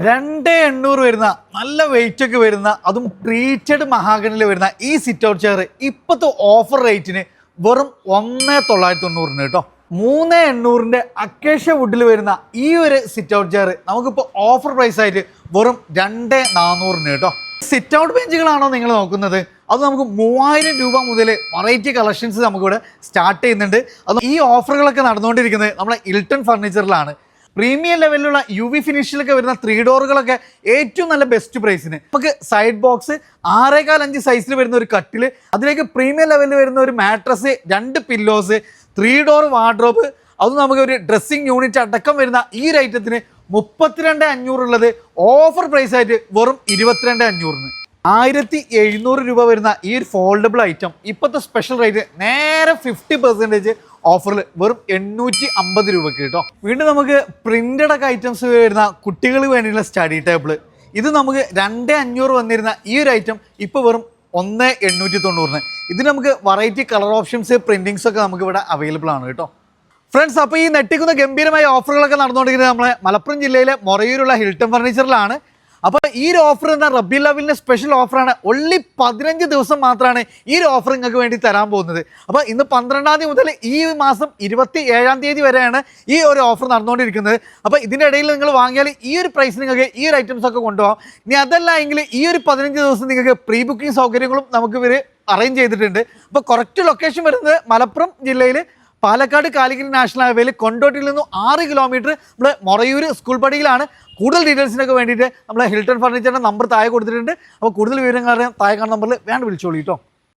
2800 വരുന്ന നല്ല വെയിറ്റ് ഒക്കെ വരുന്ന അതും ട്രീറ്റഡ് മഹാഗണിയിൽ വരുന്ന ഈ സിറ്റ് ഔട്ട് ചെയർ ഇപ്പോഴത്തെ ഓഫർ റേറ്റിന് വെറും 1990 കേട്ടോ. 3800 അക്കേഷ്യ വുഡിൽ വരുന്ന ഈ ഒരു സിറ്റ് ഔട്ട് ചെയർ നമുക്കിപ്പോൾ ഓഫർ പ്രൈസ് ആയിട്ട് വെറും 2400 കേട്ടോ. സിറ്റ് ഔട്ട് ബെഞ്ചുകളാണോ നിങ്ങൾ നോക്കുന്നത്? അത് നമുക്ക് 3000 രൂപ മുതൽ വെറൈറ്റി കളക്ഷൻസ് നമുക്കിവിടെ സ്റ്റാർട്ട് ചെയ്യുന്നുണ്ട്. അത് ഈ ഓഫറുകളൊക്കെ നടന്നുകൊണ്ടിരിക്കുന്നത് നമ്മളെ ഇൽട്ടൺ ഫർണിച്ചറിലാണ്. പ്രീമിയം ലെവലിലുള്ള UV ഫിനിഷിലൊക്കെ വരുന്ന 3 ഡോറുകളൊക്കെ ഏറ്റവും നല്ല ബെസ്റ്റ് പ്രൈസിന് നമുക്ക് സൈഡ് ബോക്സ് 6.5 സൈസിൽ വരുന്ന ഒരു കട്ടിൽ, അതിലേക്ക് പ്രീമിയം ലെവലിൽ വരുന്ന ഒരു മാട്രസ്, 2 പില്ലോസ്, 3 ഡോർ വാർഡ്രോബ്, അത് നമുക്ക് ഒരു ഡ്രസ്സിംഗ് യൂണിറ്റ് അടക്കം വരുന്ന ഈ ഒരു ഐറ്റത്തിന് 32,500 ഉള്ളത് ഓഫർ പ്രൈസ് ആയിട്ട് വെറും 22,500. 1700 രൂപ വരുന്ന ഈ ഒരു ഫോൾഡബിൾ ഐറ്റം ഇപ്പോഴത്തെ സ്പെഷ്യൽ റേറ്റ് നേരെ 50% ഓഫറിൽ വെറും 850 രൂപയ്ക്ക് കേട്ടോ. വീണ്ടും നമുക്ക് പ്രിന്റഡ് ഒക്കെ ഐറ്റംസ് വരുന്ന കുട്ടികൾക്ക് വേണ്ടിയുള്ള സ്റ്റഡി ടേബിൾ, ഇത് നമുക്ക് 2500 വന്നിരുന്ന ഈ ഒരു ഐറ്റം ഇപ്പോൾ വെറും 1890. ഇതിന് നമുക്ക് വെറൈറ്റി കളർ ഓപ്ഷൻസ്, പ്രിന്റിങ്സ് ഒക്കെ നമുക്ക് ഇവിടെ അവൈലബിൾ ആണ് കേട്ടോ. ഫ്രണ്ട്സ്, അപ്പോൾ ഈ നെട്ടിക്കുന്ന ഗംഭീരമായ ഓഫറുകളൊക്കെ നടന്നുകൊണ്ടിരിക്കുന്നത് നമ്മളെ മലപ്പുറം ജില്ലയിലെ മൊറയൂരുള്ള ഹിൽട്ടൺ ഫർണിച്ചറിലാണ്. അപ്പോൾ ഈ ഒരു ഓഫർ എന്ന റബീഉൽ അവ്വലിൻ്റെ സ്പെഷ്യൽ ഓഫറാണ്. ഒൺലി 15 ദിവസം മാത്രമാണ് ഈ ഒരു ഓഫർ നിങ്ങൾക്ക് വേണ്ടി തരാൻ പോകുന്നത്. അപ്പോൾ ഇന്ന് 12-ാം തീയതി മുതൽ ഈ മാസം 27-ാം തീയതി വരെയാണ് ഈ ഒരു ഓഫർ നടന്നുകൊണ്ടിരിക്കുന്നത്. അപ്പോൾ ഇതിൻ്റെ ഇടയിൽ നിങ്ങൾ വാങ്ങിയാൽ ഈ ഒരു പ്രൈസ് നിങ്ങൾക്ക് ഈ ഒരു ഐറ്റംസ് ഒക്കെ കൊണ്ടുപോകാം. ഇനി അതല്ല എങ്കിൽ ഈ ഒരു 15 ദിവസം നിങ്ങൾക്ക് പ്രീ ബുക്കിംഗ് സൗകര്യങ്ങളും നമുക്ക് ഇവർ അറേഞ്ച് ചെയ്തിട്ടുണ്ട്. അപ്പോൾ കറക്റ്റ് ലൊക്കേഷൻ വരുന്നത് മലപ്പുറം ജില്ലയിൽ പാലക്കാട് കാലിക്കറ്റ് നാഷണൽ ഹൈവേയിൽ കൊണ്ടോട്ടിയിൽ നിന്നും 6 കിലോമീറ്റർ നമ്മൾ മൊറയൂർ സ്കൂൾ പടിയിലാണ്. കൂടുതൽ ഡീറ്റെയിൽസിനൊക്കെ വേണ്ടിയിട്ട് നമ്മൾ ഹിൽട്ടൺ ഫർണിച്ചറിൻ്റെ നമ്പർ താഴെ കൊടുത്തിട്ടുണ്ട്. അപ്പോൾ കൂടുതൽ വിവരങ്ങൾ അറിയാൻ താഴെ കാണുന്ന നമ്പറിൽ വേണ്ട വിളിച്ചോളൂ കേട്ടോ.